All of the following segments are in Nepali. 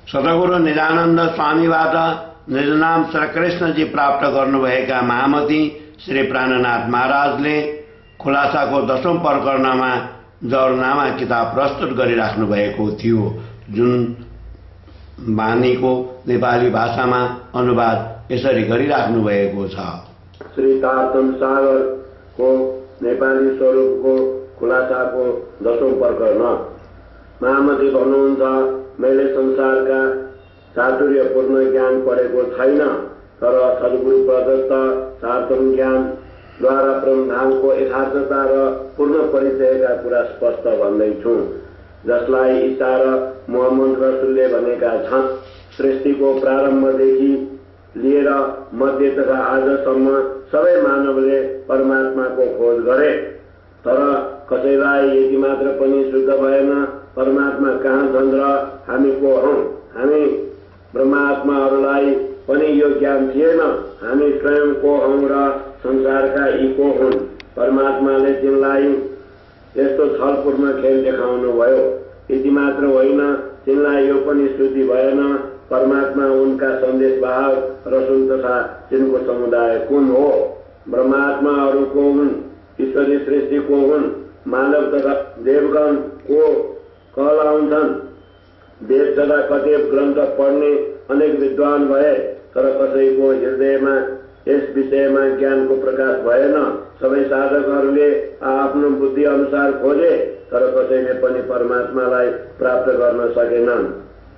सतगुरु निजानन्द स्वामीबाट निजनाम श्रीकृष्णजी प्राप्त गर्नुभएका महामती श्री प्राणनाथ महाराजले खुलासाको 10औं प्रकरणमा जरनामा किताब प्रस्तुत गरिराख्नु भएको थियो, जुन वाणीको नेपाली भाषामा अनुवाद यसरी गरिराख्नु भएको छ। श्री तारतम सागर को नेपाली स्वरूपको खुलासाको 10औं प्रकरण। महामती भन्नुहुन्छ, मैले संसारका चातुर्यपूर्ण ज्ञान पढेको छैन, तर सद्गुरु प्रदत्त तारतम ज्ञान द्वारा ब्रह्माण्डको यथार्थता र पूर्ण परिचयका कुरा स्पष्ट भन्दैछु, जसलाई ईसा र मोहम्मद रसुलले भनेका छन्। सृष्टिको प्रारम्भदेखि लिएर मध्य तथा आजसम्म सबै मानवले परमात्माको खोज गरे, तर कसैलाई यति मात्र पनि शुद्ध भएन परमात्मा कहाँ छन् र हामी को हौं। हामी ब्रह्मात्माहरूलाई पनि यो ज्ञान थिएन, हामी स्वयं को हौं र संसारका यी को हुन्। परमात्माले तिनलाई यस्तो छलपूर्ण खेल देखाउनु भयो। यति मात्र होइन, तिनलाई यो पनि श्रुति भएन परमात्मा उनका सन्देशवाहक रसुल तथा तिनको समुदाय कुन हो। ब्रह्मात्माहरू को हुन्, ईश्वरी सृष्टि को हुन्, मानव तथा देवगण को कहलाउँछन्। वेद तथा कतिपय ग्रन्थ पढ्ने अनेक विद्वान भए, तर कसैको हृदयमा यस विषयमा ज्ञानको प्रकाश भएन। सबै साधकहरूले आफ्नो बुद्धि अनुसार खोजे, तर कसैले पनि परमात्मालाई प्राप्त गर्न सकेनन्।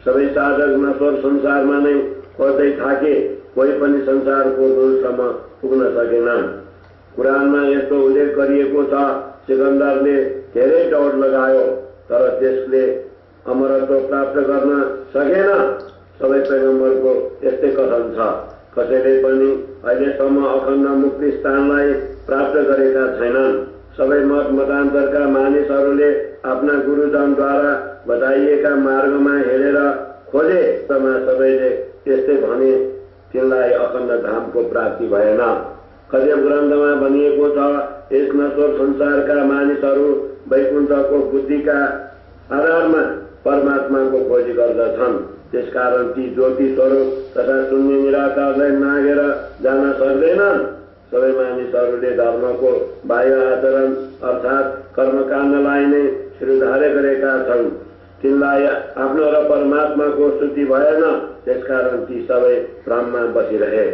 सबै साधक नश्वर संसारमा नै खोज्दै थाके, कोही पनि संसारको मूलसम्म पुग्न सकेनन्। कुरानमा यस्तो उल्लेख गरिएको छ, सिकन्दरले धेरै दौड लगायो, तर त्यसले अमरत्व प्राप्त गर्न सकेन। सबै पैगम्बरको यस्तै कथन छ। कसैले पनि अहिलेसम्म अखण्ड मुक्ति स्थानलाई प्राप्त गरेका छैनन्। सबै मत मतान्तरका मानिसहरूले आफ्ना गुरुजनद्वारा बताइएका मार्गमा हेरेर खोजे, सबैले त्यस्तै भने तिनलाई अखण्ड धामको प्राप्ति भएन। कतिपय ग्रन्थमा भनिएको छ, यस नश्वर संसारका मानिसहरू वैकुण्ठको बुद्धिका आधारमा परमात्माको खोजी गर्दछन्। त्यसकारण ती ज्योति स्वरूप तथा शून्य निराकारलाई नागेर जान सक्दैनन्। सबै मानिसहरूले धर्मको बाह्य आचरण अर्थात् कर्मकाण्डलाई नै शिरोधार्य गरेका छन्। तिनलाई आफ्नो र परमात्माको श्रुति भएन, त्यसकारण ती सबै भ्रममा बसिरहे।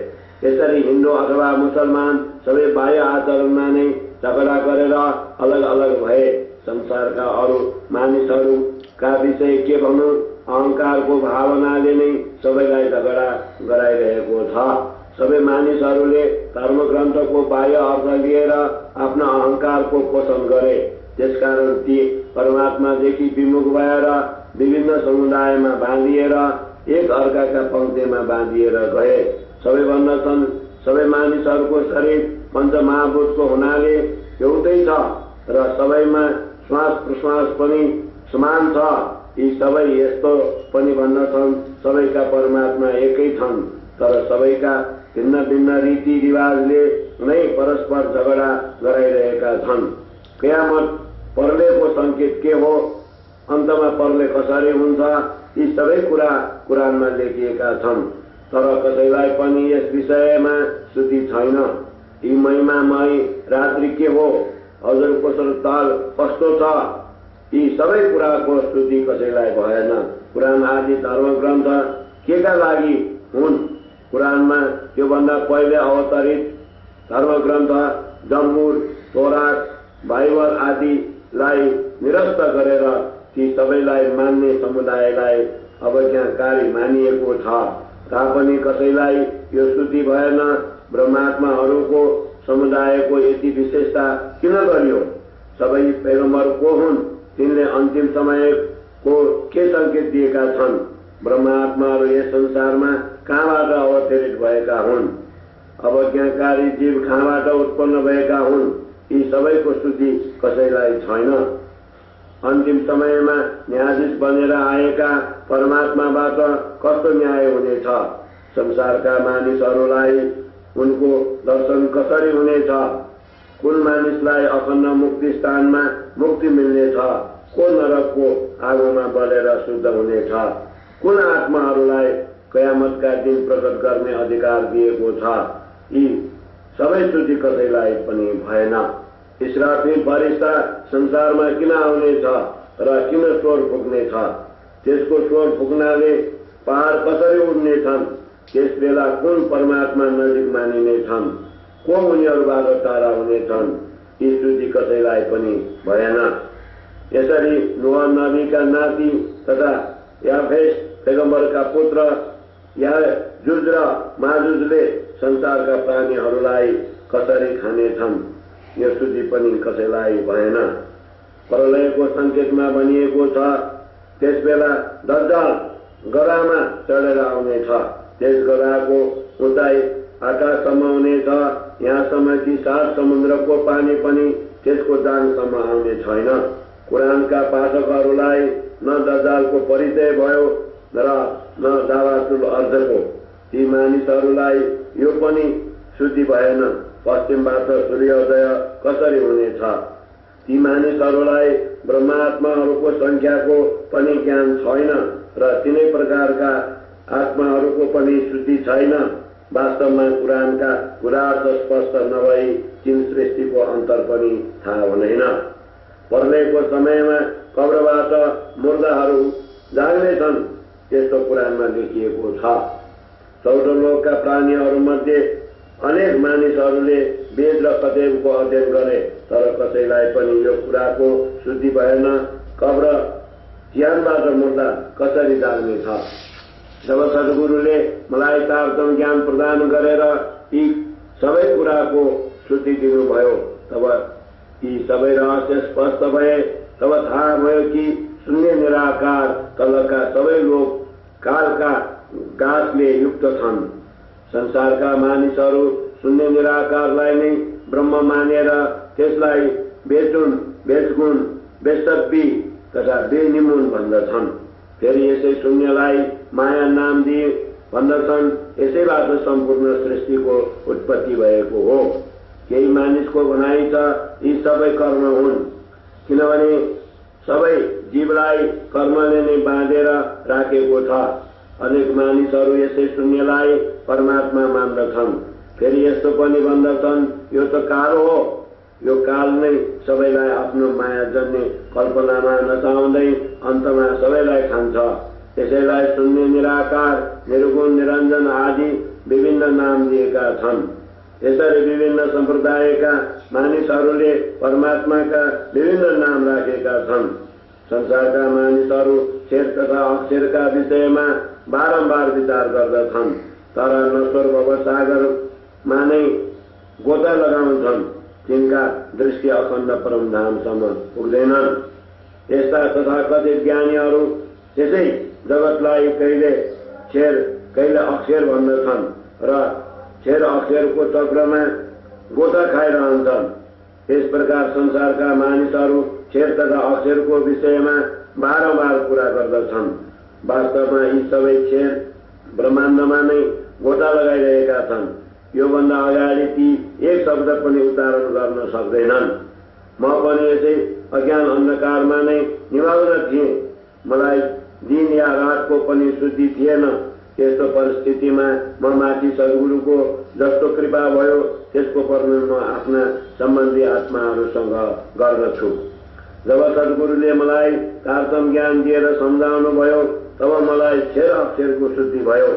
यसरी हिन्दू अथवा मुसलमान सबै बाह्य आचरणमा नै झगडा गरेर अलग अलग भए। संसारका अरू मानिसहरूका विषय के भनौं, अहंकारको भावनाले नै सबैलाई झगडा गराइरहेको छ। सबै मानिसहरूले धर्मग्रन्थको बाह्य अर्थ लिएर आफ्ना अहंकारको पोषण गरे। त्यसकारण ती परमात्मादेखि विमुख भएर विभिन्न समुदायमा बाँधिएर एक अर्काका पंक्तिमा बाँधिएर गए। सबै भन्दछन्, सबै मानिसहरूको शरीर पञ्चमहाभूतको हुनाले एउटै छ र सबैमा श्वास प्रश्वास पनि समान छ। यी सबै यस्तो पनि भन्दछन्, सबैका परमात्मा एकै छन्, तर सबैका भिन्न भिन्न रीतिरिवाजले नै परस्पर झगडा गराइरहेका छन्। कयामत परलेको संकेत के हो, अन्तमा परले कसरी हुन्छ, यी सबै कुरा कुरानमा लेखिएका छन्, तर कसैलाई पनि यस विषयमा श्रुति छैन। यी महिमामय रात्रि के हो, हजुरको ताल कस्तो छ, यी सबै कुराको श्रुति कसैलाई भएन। कुरान आदि धर्म ग्रन्थ केका लागि हुन्? कुरानमा योभन्दा पहिले अवतरित धर्म ग्रन्थ जम्बुर, तोरात, बाइबल आदिलाई निरस्त गरेर ती सबैलाई मान्ने समुदायलाई अवज्ञाकारी मानिएको छ। तापनि कसैलाई यो श्रुति भएन। ब्रह्मात्माहरूको समुदायको यति विशेषता किन गरियो? सबै पैगम्बर को हुन्? तिनले अन्तिम समयको के संकेत दिएका छन्? ब्रह्मात्माहरू यस संसारमा कहाँबाट अवतरित भएका हुन्? अवज्ञाकारी जीव कहाँबाट उत्पन्न भएका हुन्? यी सबैको श्रुति कसैलाई छैन। अन्तिम समयमा न्यायाधीश बनेर आएका परमात्माबाट कस्तो न्याय हुनेछ? संसारका मानिसहरूलाई उनको दर्शन कसरी हुनेछ? कुन मानिसलाई अखण्ड मुक्ति स्थानमा मुक्ति मिल्नेछ? को नरकको आगोमा बलेर शुद्ध हुनेछ? कुन आत्माहरूलाई कयामतका दिन प्रकट गर्ने अधिकार दिएको छ? यी सबै श्रुति कसैलाई पनि भएन। इस्राफिल फरिस्ता संसारमा किन आउनेछ र किन स्वर फुक्नेछ? त्यसको स्वर फुक्नाले पहाड कसरी उड्नेछन्? त्यस बेला कुन परमात्मा नजिक मानिनेछन्? को उनीहरूबाट टाढा हुनेछन्? यी श्रुति कसैलाई पनि भएन। यसरी नोह नबीका नाति तथा याफेस पैगम्बरका पुत्र याजुज र माजुजले संसारका प्राणीहरूलाई कसरी खानेछन्? यो श्रुति पनि कसैलाई भएन। प्रलयको सङ्केतमा भनिएको छ, त्यस बेला दज्जाल गधामा चढेर आउनेछ। त्यस गधाको उचाइ आकाशसम्म हुनेछ, यहाँसम्म कि 7 समुद्रको पानी पनि त्यसको जाङसम्म आउने छैन। कुरानका पाठकहरूलाई न दज्जालको परिचय भयो र न दावातुल अर्धको। ती मानिसहरूलाई यो पनि श्रुति भएन, पश्चिमबाट सूर्योदय कसरी हुनेछ? ती मानिसहरूलाई ब्रह्मात्माहरूको संख्याको पनि ज्ञान छैन र तिनै प्रकारका आत्माहरूको पनि श्रुति छैन। वास्तवमा कुरानका कुरार्थ स्पष्ट नभई चिन सृष्टिको अन्तर पनि थाहा हुँदैन। प्रलयको समयमा कब्रबाट मुर्दाहरू जाग्नेछन्, त्यस्तो कुरानमा लेखिएको छ। 14 लोकका प्राणीहरूमध्ये अनेक मानिसहरूले वेद र कतेबको अध्ययन गरे, तर कसैलाई पनि यो कुराको श्रुति भएन। कब्र ज्ञानबाट मुर्दा कसरी जाग्नेछ? जब सद्गुरुले मलाई तारतम ज्ञान प्रदान गरेर यी सबै कुराको श्रुति दिनुभयो, तब यी सबै रहस्य स्पष्ट भए। तब थाहा भयो कि शून्य निराकार तलका सबै लोक कालका गाँसले युक्त छन्। संसारका मानिसहरू शून्य निराकारलाई नै ब्रह्म मानेर त्यसलाई बेचगुण, बेसब्बी तथा बेनिमुन भन्दछन्। फेरि यसै शून्यलाई माया नाम दिए भन्दछन्। यसैबाट सम्पूर्ण सृष्टिको उत्पत्ति भएको हो। केही मानिसको भनाइ छ यी सबै कर्म हुन्, किनभने सबै जीवलाई कर्मले नै बाँधेर राखेको छ। अनेक मानिसहरू यसै शून्यलाई परमात्मा मान्दछन्। फेरि यस्तो पनि भन्दछन् यो त काल हो, यो काल नै सबैलाई आफ्नो माया जन्ने कल्पनामा नचाउँदै अन्तमा सबैलाई खान्छ। त्यसैलाई शून्य, निराकार, निर्गुण, निरञ्जन आदि विभिन्न नाम दिएका छन्। यसरी विभिन्न सम्प्रदायका मानिसहरूले परमात्माका विभिन्न नाम राखेका छन्। संसारका मानिसहरू क्षेर तथा अक्षरका विषयमा बारम्बार विचार गर्दछन्, तर नश्वर भवसागरमा नै गोता लगाउँछन्। तिनका दृष्टि अखण्ड परमधामसम्म पुग्दैनन्। यस्ता तथाकथित ज्ञानीहरू त्यसै जगतलाई कहिले क्षेर कहिले अक्षर भन्दछन् र क्षेर अक्षरको चक्रमा गोता खाइरहन्छन्। यस प्रकार संसारका मानिसहरू क्षेर तथा अक्षरको विषयमा बारम्बार कुरा गर्दछन्। वास्तवमा यी सबै क्षेर ब्रह्माण्डमा नै गोता लगाइरहेका छन्। योभन्दा अगाडि ती एक शब्द पनि उच्चारण गर्न सक्दैनन्। म पनि यसै अज्ञान अन्धकारमा नै निभाउन थिएँ। मलाई दिन या रातको पनि शुद्धि थिएन। यस्तो परिस्थितिमा म माथि सद्गुरुको जस्तो कृपा भयो त्यसको वर्णन म आफ्ना सम्बन्धी आत्माहरूसँग गर्दछु। जब सद्गुरुले मलाई तारतम ज्ञान दिएर सम्झाउनु भयो, तब मलाई क्षेर अक्षरको शुद्धि भयो।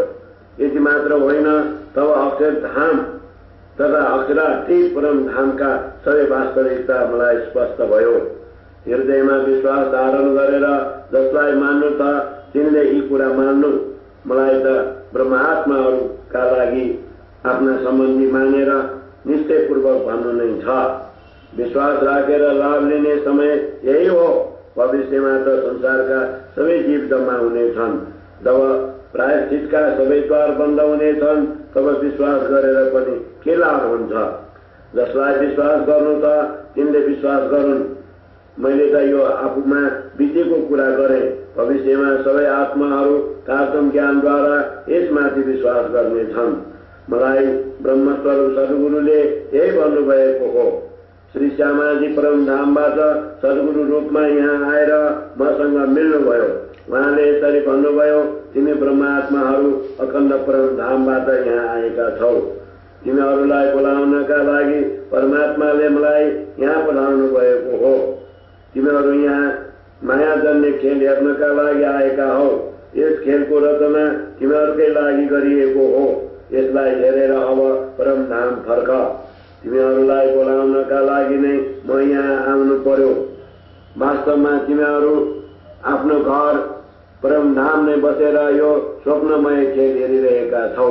यति मात्र होइन, तब अक्षरधाम तथा अक्षरातीत परम धामका सबै वास्तविकता मलाई स्पष्ट भयो। हृदयमा विश्वास धारण गरेर जसलाई मान्नु छ तिनले यी कुरा मान्नु। मलाई त ब्रह्मात्माहरूका लागि आफ्ना सम्बन्धी मानेर निश्चयपूर्वक भन्नु नै छ। विश्वास राखेर लाभ लिने समय यही हो। भविष्यमा त संसारका सबै जीव जम्मा हुनेछन्। जब प्रायश्चितका सबै द्वार बन्द हुनेछन्, तब विश्वास गरेर पनि के लाभ हुन्छ? जसलाई विश्वास गर्नु छ तिनले विश्वास गरून्। मैले त यो आफूमा बितेको कुरा गरेँ। भविष्यमा सबै आत्माहरू तारतम ज्ञानद्वारा यसमाथि विश्वास गर्नेछन्। मलाई ब्रह्मस्वरूप सद्गुरुले यही भन्नुभएको हो। श्री श्यामाजी परमधामबाट सद्गुरु रूपमा यहाँ आएर मसँग मिल्नुभयो। उहाँले यसरी भन्नुभयो, तिमी ब्रह्मात्माहरू अखण्ड परम धामबाट यहाँ आएका छौ। तिमीहरूलाई बोलाउनका लागि परमात्माले मलाई यहाँ पठाउनु भएको हो। तिमीहरू यहाँ माया जन्ने खेल हेर्नका लागि आएका हौ। यस खेलको रचना तिमीहरूकै लागि गरिएको हो। यसलाई हेरेर अब परम धाम फर्क। तिमीहरूलाई बोलाउनका लागि नै म यहाँ आउनु पर्यो। वास्तवमा तिमीहरू आफ्नो घर परम धाम नै बसेर यो स्वप्नमय खेल हेरिरहेका छौ।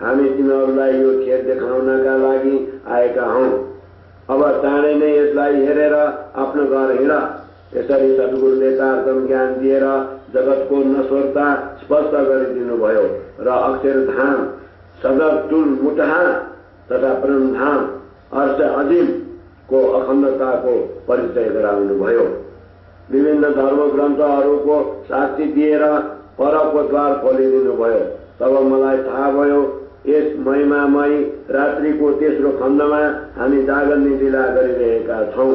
हामी तिमीहरूलाई यो खेल देखाउनका लागि आएका हौं। अब चाँडै नै यसलाई हेरेर आफ्नो घर हिँड। यसरी सद्गुरुले तारतम ज्ञान दिएर जगतको नश्वरता स्पष्ट गरिदिनुभयो र अक्षरधाम, सदर टुल मुटहा तथा परम धाम अर्थ अजीम को अखण्डताको परिचय गराउनुभयो। विभिन्न धर्म ग्रन्थहरूको साक्षी दिएर परको द्वार खोलिदिनु भयो। तब मलाई थाहा भयो, यस महिमामयी रात्रिको तेस्रो खण्डमा हामी जागरण लीला गरिरहेका छौं।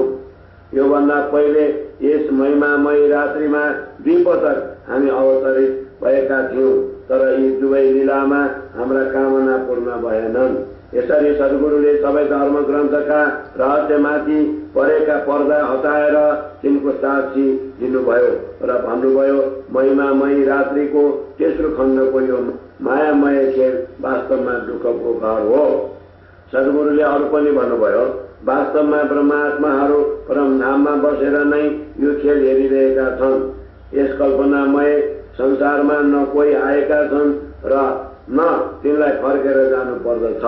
योभन्दा पहिले यस महिमामयी रात्रिमा 2 पटक हामी अवतरित भएका थियौं, तर यी दुवै लीलामा हाम्रा कामना पूर्ण भएनन्। यसरी सद्गुरुले सबै धर्म ग्रन्थका रहस्यमाथि परेका पर्दा हटाएर तिनको साक्षी दिनुभयो र भन्नुभयो, महिमामयी रात्रिको तेस्रो खण्डको यो मायामय खेल वास्तवमा दुःखको घर हो। सद्गुरुले अरू पनि भन्नुभयो, वास्तवमा ब्रह्मात्माहरू परम धाममा बसेर नै यो खेल हेरिरहेका छन्। यस कल्पनामय संसारमा न कोही आएका छन् र न तिनलाई फर्केर जानु पर्दछ।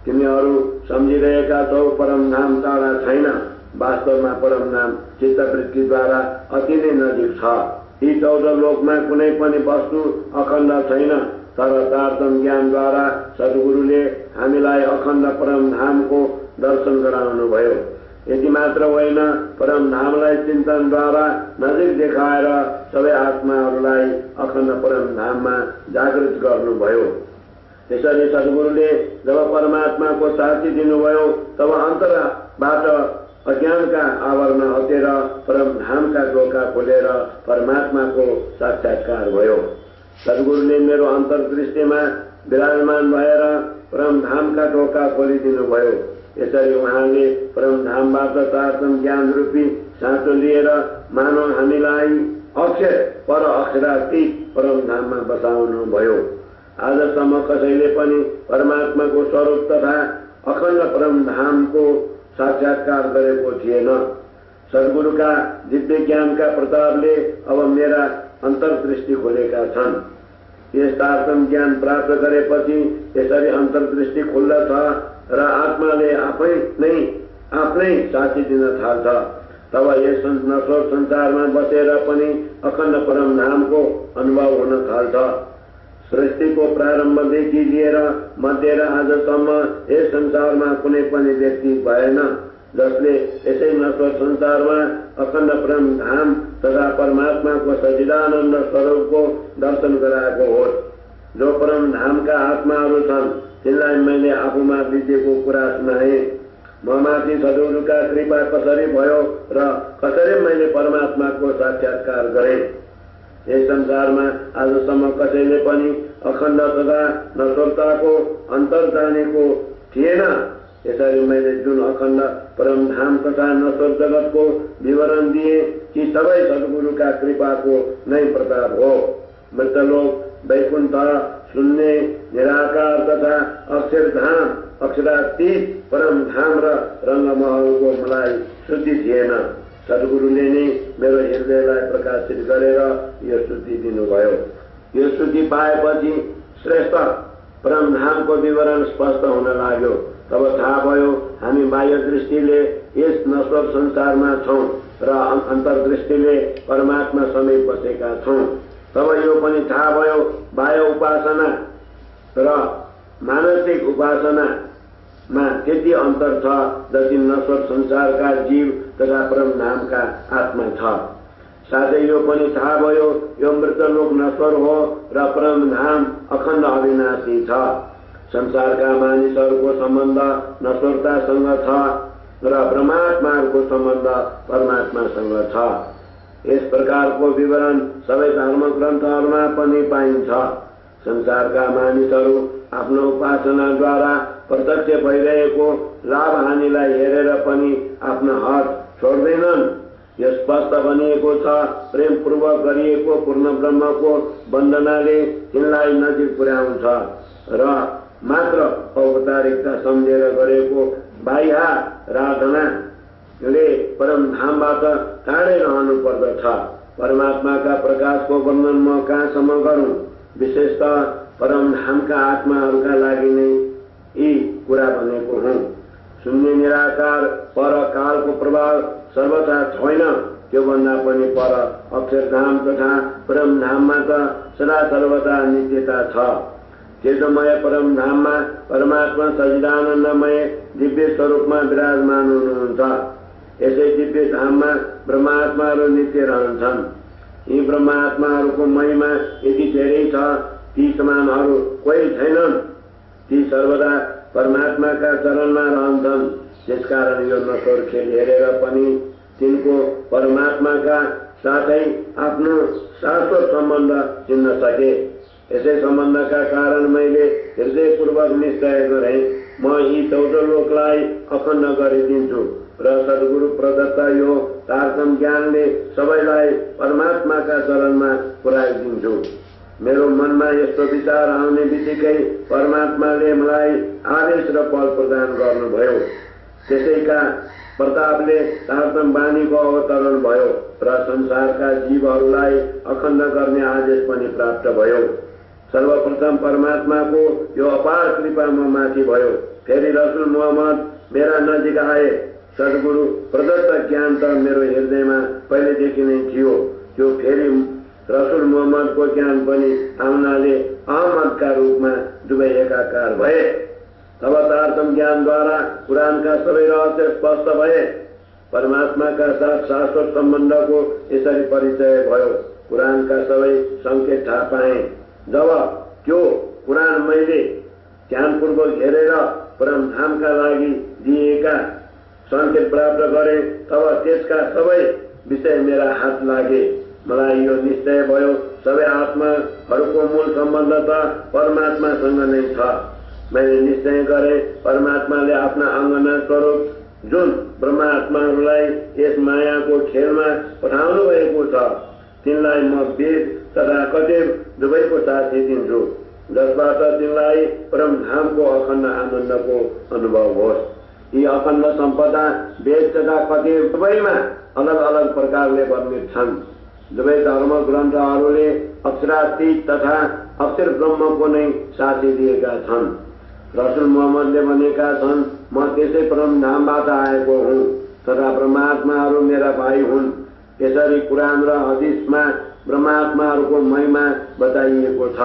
तिमीहरू सम्झिरहेका छौ परम धाम टाढा छैन। वास्तवमा परम धाम चित्तवृत्तिद्वारा अति नै नजिक छ। यी 14 लोकमा कुनै पनि वस्तु अखण्ड छैन, तर तारतम ज्ञानद्वारा सद्गुरुले हामीलाई अखण्ड परम धामको दर्शन गराउनुभयो। यति मात्र होइन, परम धामलाई चिन्तनद्वारा नजिक देखाएर सबै आत्माहरूलाई अखण्ड परम धाममा जागृत गर्नुभयो। त्यसरी सद्गुरुले जब परमात्माको साक्षी दिनुभयो, तब अन्तरबाट अज्ञानका आवरण हटेर परम धामका ढोका खोलेर परमात्माको साक्षात्कार भयो। सद्गुरुले मेरो अन्तर्दृष्टिमा विराजमान भएर परम धामका ढोका खोलिदिनु भयो। यसरी उहाँले परम धामबाट तारतम ज्ञान रूपी साँचो लिएर मानव हामीलाई अक्षर पर अक्षरातीत परम धाममा बसाउनु भयो। आजसम्म कसैले पनि परमात्माको स्वरूप तथा अखण्ड परम धामको साक्षात्कार गरेको थिएन। सद्गुरुका दिव्य ज्ञानका प्रतापले अब मेरा अन्तर्दृष्टि खोलेका छन्। यस तारतम ज्ञान प्राप्त गरेपछि यसरी अन्तर्दृष्टि खुल्दछ र आत्माले आफ्नै साक्षी दिन थाल्छ। तब यस नश्वर संसारमा बसेर पनि अखण्ड परम धामको अनुभव हुन थाल्छ। सृष्टिको प्रारम्भदेखि लिएर मध्य र आजसम्म यस संसारमा कुनै पनि व्यक्ति भएन जसले यसै नश्वर संसारमा अखण्ड परम धाम तथा परमात्माको सच्चिदानन्द स्वरूपको दर्शन गराएको हो। जो परम धामका आत्माहरू छन् तिनलाई मैले आफूमा बितेको कुरा सुनाए। ममाथि सद्गुरुका कृपा कसरी भयो र कसरी मैले परमात्माको साक्षात्कार गरेँ। यस संसारमा आजसम्म कसैले पनि अखण्ड तथा नश्वरताको अन्तर जानेको थिएन। यसरी मैले जुन अखण्ड परम धाम तथा नश्वर जगतको विवरण दिए ती सबै सद्गुरुका कृपाको नै प्रताप हो। मृतलोक, वैकुण्ठ, शून्य, निराकार तथा अक्षरधाम, अक्षरातीत परम धाम र रङ्गमहलको मलाई शुद्धि थिएन। सद्गुरुले नै मेरो हृदयलाई प्रकाशित गरेर यो शुद्धि दिनुभयो। यो शुद्धि पाएपछि श्रेष्ठ परम धामको विवरण स्पष्ट हुन लाग्यो। तब थाहा भयो हामी बाह्य दृष्टिले यस नश्वर संसारमा छौं र अन्तर्दृष्टिले परमात्मा समीप बसेका छौं। तब यो पनि थाहा भयो बाह्य उपासना र मानसिक उपासनामा त्यति अन्तर छ जति नश्वर संसारका जीव तथा परम धामका आत्मा छ। साथै यो पनि थाहा भयो यो मृतलोक नश्वर हो र परम धाम अखण्ड अविनाशी छ। संसारका मानिसहरूको सम्बन्ध नश्वरतासँग छ र परमात्माको सम्बन्ध परमात्मासँग छ। यस प्रकारको विवरण सबै धर्मग्रन्थहरूमा पनि पाइन्छ। संसारका मानिसहरू आफ्नो उपासनाद्वारा प्रत्यक्ष भइरहेको लाभ हानिलाई हेरेर पनि आफ्नो हात छोड्दैनन्। यस स्पष्ट भनिएको छ, प्रेमपूर्वक गरिएको पूर्ण ब्रह्मको वन्दनाले तिनलाई नजिक पुर्याउँछ र मात्र औपचारिकता सम्झेर गरेको बाह्य आराधनाले परमधामबाट टाढै रहनु पर्दछ। परमात्माका प्रकाशको वर्णन म कहाँसम्म गरौँ? विशेषतः परमधामका आत्माहरूका लागि नै यी कुरा भनेको हुँ। शून्य निराकार पर कालको प्रभाव सर्वथा छैन, त्योभन्दा पनि पर अक्षरधाम तथा परमधाममा त सदा सर्वदा नित्यता छ। तेजोमय परमधाममा परमात्मा सच्चिदानन्दमय दिव्य स्वरूपमा विराजमान हुनुहुन्छ। यसै दिव्य धाममा ब्रह्मात्माहरू नित्य रहन्छन्। यी ब्रह्मात्माहरूको महिमा यति धेरै छ, ती समानहरू कोही छैनन्। ती सर्वदा परमात्माका चरणमा रहन्छन्। त्यसकारण यो नश्वर खेल हेरेर पनि तिनको परमात्माका साथै आफ्नो शाश्वत सम्बन्ध चिन्न सके। यसै सम्बन्धका कारण मैले हृदयपूर्वक निश्चय गरेँ, म यी 14 लोकलाई अखण्ड गरिदिन्छु र सद्गुरु प्रदत्त यो तारतम ज्ञानले सबैलाई परमात्माका चरणमा पुर्याइदिन्छु। मेरो मनमा यस्तो विचार आउने बित्तिकै परमात्माले मलाई आदेश र बल प्रदान गर्नुभयो। त्यसैका प्रतापले तारतम वाणीको अवतरण भयो र संसारका जीवहरूलाई अखण्ड गर्ने आदेश पनि प्राप्त भयो। सर्वप्रथम परमात्माको यो अपार कृपा म माथि भयो। फेरि रसुल मोहम्मद मेरा नजिक आए। सद्गुरु प्रदत्त ज्ञान त मेरो हृदयमा पहिलेदेखि नै थियो। त्यो फेरि रसुल मोहम्मदको ज्ञान पनि आउनाले अहमदका रूपमा दुवै एकाकार भए। तब तारतम ज्ञानद्वारा कुरानका सबै रहस्य स्पष्ट भए। परमात्माका साथ शाश्वत सम्बन्धको यसरी परिचय भयो। कुरानका सबै संकेत थाहा पाएँ। जब त्यो कुरान मैले ध्यानपूर्वक हेरेर परमधामका लागि दिएका संकेत प्राप्त गरे, तब त्यसका सबै विषय मेरा हात लागे। मलाई यो निश्चय भयो, सबै आत्माहरूको मूल सम्बन्ध त परमात्मासँग नै छ। मैले निश्चय गरे, परमात्माले आफ्ना अङ्गना स्वरूप जुन ब्रह्मात्माहरूलाई यस मायाको खेलमा पठाउनु भएको छ, तिनलाई म वेद तथा कतेब दुवैको साथी दिन्छु, जसबाट तिनलाई परमधामको अखण्ड आनन्दको अनुभव होस्। यी अखण्ड सम्पदा वेद तथा कतेब दुवैमा अलग अलग प्रकारले वर्णित छन्। दुवै धर्म ग्रन्थहरूले अक्षरातीत तथा अक्षर ब्रह्मको नै साथी दिएका छन्। रसुल मोहम्मदले भनेका छन्, म त्यसै परमधामबाट आएको हुँ तथा ब्रह्मात्माहरू मेरा भाइ हुन्। यसरी कुरान र हदिसमा ब्रह्मात्माहरूको महिमा बताइएको छ।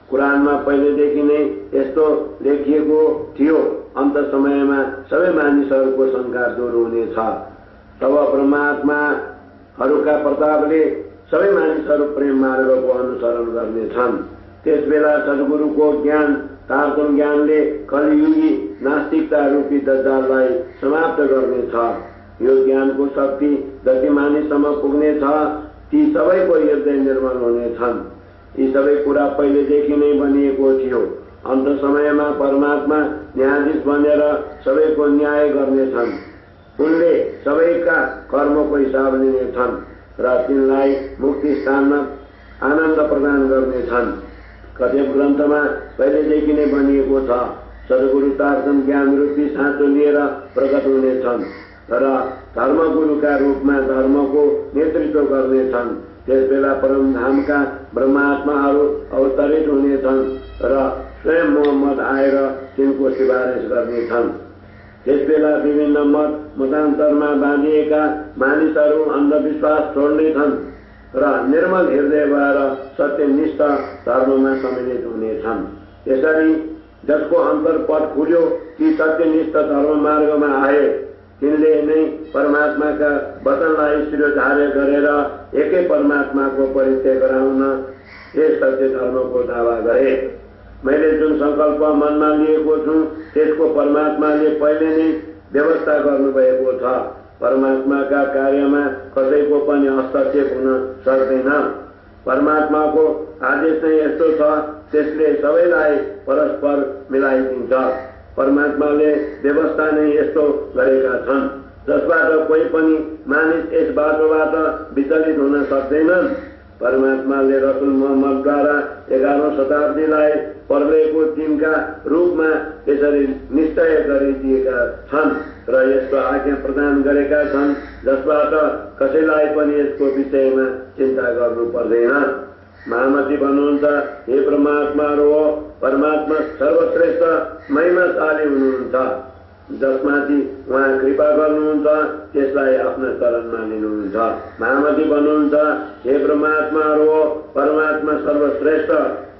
कुरानमा पहिलेदेखि नै यस्तो लेखिएको थियो, अन्त समयमा सबै मानिसहरूको शङ्का दूर हुनेछ। तब ब्रह्मात्माहरूका प्रतापले सबै मानिसहरू प्रेम मार्गको अनुसरण गर्नेछन्। त्यसबेला सद्गुरुको ज्ञान तारतम ज्ञानले कलियुगी नास्तिकता रूपी दज्जाललाई समाप्त गर्नेछ। यो ज्ञानको शक्ति जति मानिससम्म पुग्नेछ, ती सबैको हृदय निर्मल हुनेछन्। यी सबै कुरा पहिलेदेखि नै बनिएको थियो। अन्त समयमा परमात्मा न्यायाधीश बनेर सबैको न्याय गर्नेछन्। उनले सबैका कर्मको हिसाब लिनेछन् र तिनलाई मुक्ति स्थानमा आनन्द प्रदान गर्नेछन्। कतेब ग्रन्थमा पहिलेदेखि नै बनिएको छ, सद्गुरु तारतम ज्ञान रूपी साँचो लिएर प्रकट हुनेछन् र धर्मगुरुका रूपमा धर्मको नेतृत्व गर्नेछन्। त्यसबेला परमधामका ब्रह्मात्माहरू अवतरित हुनेछन् र स्वयं मोहम्मद आएर तिनको सिफारिस गर्नेछन्। त्यसबेला विभिन्न मतान्तरमा बाँधिएका मानिसहरू अन्धविश्वास छोड्नेछन् र निर्मल हृदय भएर सत्यनिष्ठ धर्ममा सम्मिलित हुनेछन्। यसरी जसको अन्तरपट खुल्यो, ती सत्यनिष्ठ धर्म मार्गमा आए। तिनले नै परमात्माका वचनलाई शिरोधार्य गरेर एकै परमात्माको परिचय गराउन यस सत्य धर्मको दावा गरे। मैले जुन संकल्प मनमा लिएको छु, त्यसको परमात्माले पहिले नै व्यवस्था गर्नुभएको छ। परमात्माका कार्यमा कसैको पनि हस्तक्षेप हुन सक्दैन। परमात्माको आदेश नै यस्तो छ, त्यसले सबैलाई परस्पर मिलाइदिन्छ। परमात्माले व्यवस्था नै यस्तो गरेका छन्, जसबाट कोही पनि मानिस यस बाटोबाट विचलित हुन सक्दैनन्। परमात्माले रसुल मोहम्मदद्वारा 11औं शताब्दीलाई पर्वको दिनका रूपमा यसरी निश्चय गरिदिएका छन् र यस्तो आज्ञा प्रदान गरेका छन्, जसबाट कसैलाई पनि यसको विषयमा चिन्ता गर्नु पर्दैन। महामती भन्नुहुन्छ, हे परमात्मा हो, परमात्मा सर्वश्रेष्ठ महिमाशाली हुनुहुन्छ। जसमाथि उहाँ कृपा गर्नुहुन्छ त्यसलाई आफ्नो शरणमा लिनुहुन्छ। महामती भन्नुहुन्छ, हे परमात्मा हो, परमात्मा सर्वश्रेष्ठ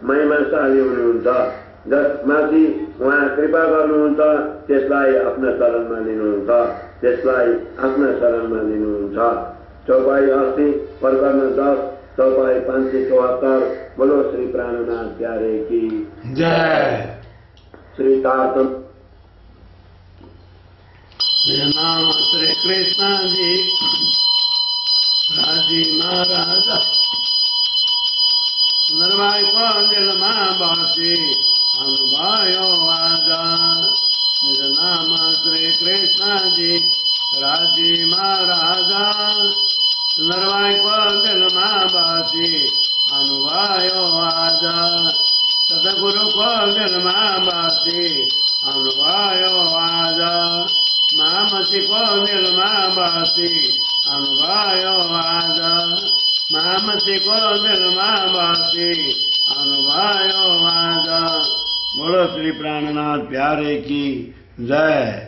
महिमाशाली हुनुहुन्छ। जसमाथि उहाँ कृपा गर्नुहुन्छ त्यसलाई आफ्नो शरणमा लिनुहुन्छ, त्यसलाई आफ्नो शरणमा लिनुहुन्छ। चौपाई 80 प्रकरण 10 चौपाई 574। बोलो श्री प्राणनाथ प्यारे की जय। श्री तारतम मेरा नाम श्री कृष्ण जी राजी महाराज नरवाई को दिल मां बासी अनुभायो आजा। मेरा नाम श्री कृष्ण जी राजी महाराजा नरवाई को दिल मां बासी अनुभायो आजा। सतगुरु को दिल मां बासी अनुभायो आजा। महामती को दिल मां बासी अनुभायो आजा। महामती को दिल मां बासी अनुभायो आजा। बोलो श्री प्राणनाथ प्यारे की जय।